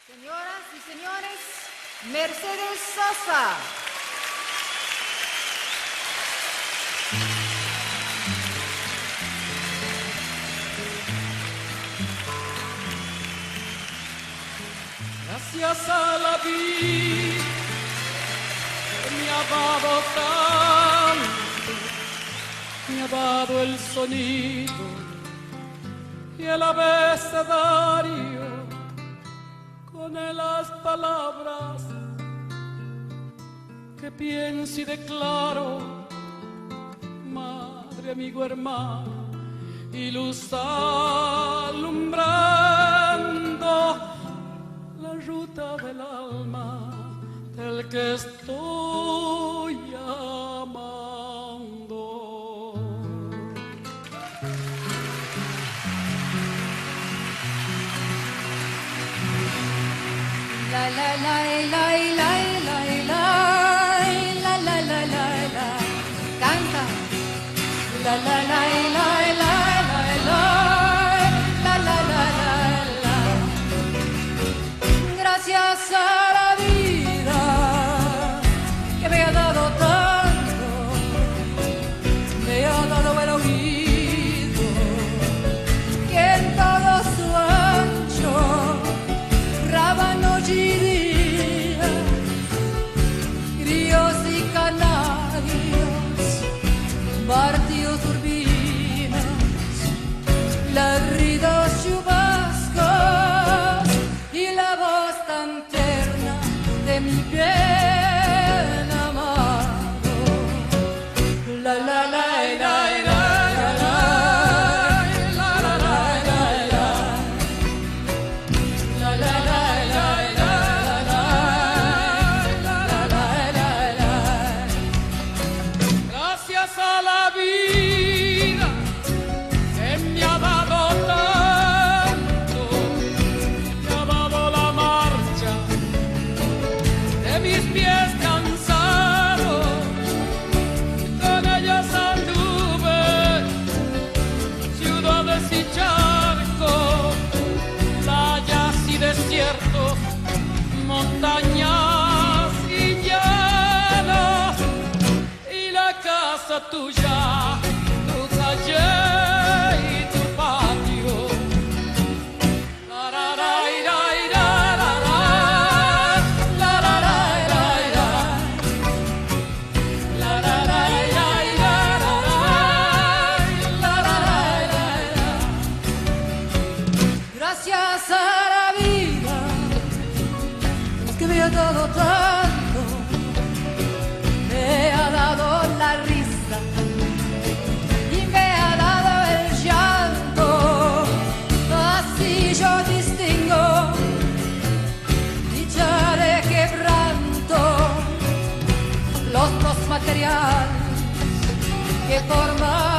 Señoras y señores, Mercedes Sosa. Gracias a la vida que me ha dado tanto, me ha dado el sonido y el abecedario con las palabras que pienso y declaro, madre, amigo, hermano, y luz alumbrando la ruta del alma del que estoy amando. La la la la la la la la la la la la. Canta. La la la la la la la la la la la. Gracias a la vida que me ha dado tanto, me ha dado el oído que en todo su ancho rábanos y días, grillos y canarios, partidos turbinas, ladridos chubascos y la voz tan tierna de mi bien amado. La la la la la. Montañas y llanos y la casa tuya, tu calle y tu patio. La la la la la la la la la la la la la. Gracias a la vida que me ha dado tanto, me ha dado la risa y me ha dado el llanto. Así yo distingo dicha de quebranto, los dos materiales que forman